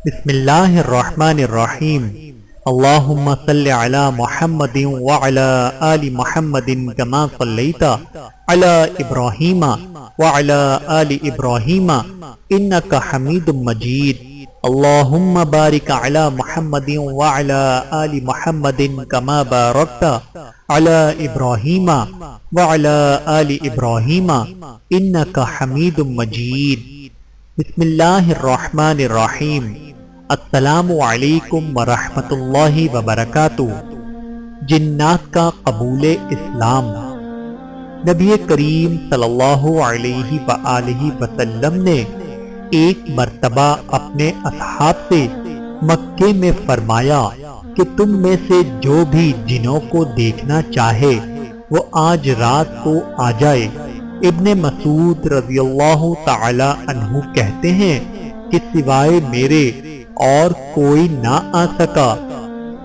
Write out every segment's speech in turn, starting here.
بسم اللہ الرحمن الرحیم اللہم صلی علی محمد وعلی آل محمد کما صلیت علی ابراہیم وعلی آل ابراہیم انک حمید مجید اللہم بارک علی محمد وعلی آل محمد کما بارکت علی ابراہیم وعلی آل ابراہیم انک حمید مجید۔ بسم اللہ الرحمن الرحیم۔ السلام علیکم ورحمۃ اللہ وبرکاتہ۔ جنات کا قبول اسلام۔ نبی کریم صلی اللہ علیہ وآلہ وسلم نے ایک مرتبہ اپنے اصحاب سے مکے میں فرمایا کہ تم میں سے جو بھی جنوں کو دیکھنا چاہے وہ آج رات کو آ جائے۔ ابن مسعود رضی اللہ تعالی عنہ کہتے ہیں کہ سوائے میرے اور کوئی نہ آ سکا۔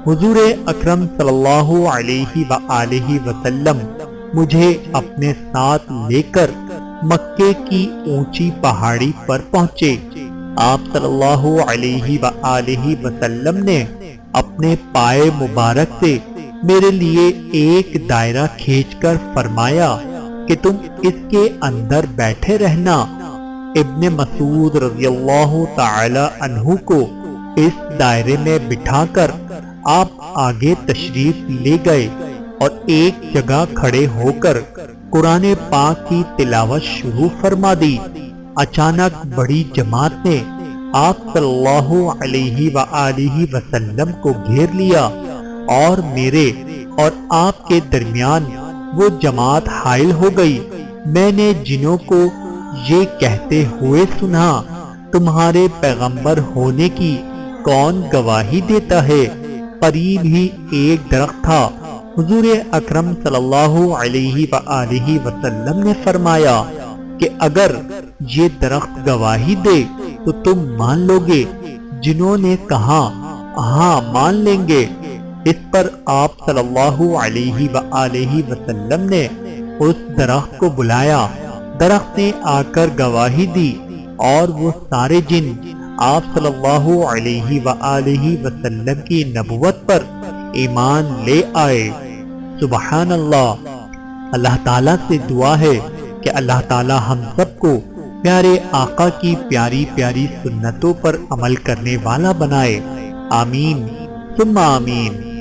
حضور اکرم صلی اللہ علیہ وآلہ وسلم مجھے اپنے ساتھ لے کر مکے کی اونچی پہاڑی پر پہنچے۔ آپ صلی اللہ علیہ وآلہ وسلم نے اپنے پائے مبارک سے میرے لیے ایک دائرہ کھینچ کر فرمایا کہ تم اس کے اندر بیٹھے رہنا۔ ابن مسعود رضی اللہ تعالی عنہ کو اس دائرے میں بٹھا کر آپ آگے تشریف لے گئے اور ایک جگہ کھڑے ہو کر قرآن پاک کی تلاوت شروع فرما دی۔ اچانک بڑی جماعت نے آپ صلی اللہ علیہ وآلہ وسلم کو گھیر لیا اور میرے اور آپ کے درمیان وہ جماعت حائل ہو گئی۔ میں نے جنوں کو یہ کہتے ہوئے سنا، تمہارے پیغمبر ہونے کی کون گواہی دیتا ہے؟ قریب ہی ایک درخت تھا۔ حضور اکرم صلی اللہ علیہ وآلہ وسلم نے فرمایا کہ اگر یہ درخت گواہی دے تو تم مان لو گے؟ جنوں نے کہا ہاں مان لیں گے۔ اس پر آپ صلی اللہ علیہ وآلہ وسلم نے اس درخت کو بلایا۔ درخت نے آ کر گواہی دی اور وہ سارے جن آپ صلی اللہ علیہ وآلہ وسلم کی نبوت پر ایمان لے آئے۔ سبحان اللہ۔ اللہ تعالیٰ سے دعا ہے کہ اللہ تعالیٰ ہم سب کو پیارے آقا کی پیاری پیاری سنتوں پر عمل کرنے والا بنائے۔ آمین ثم آمین۔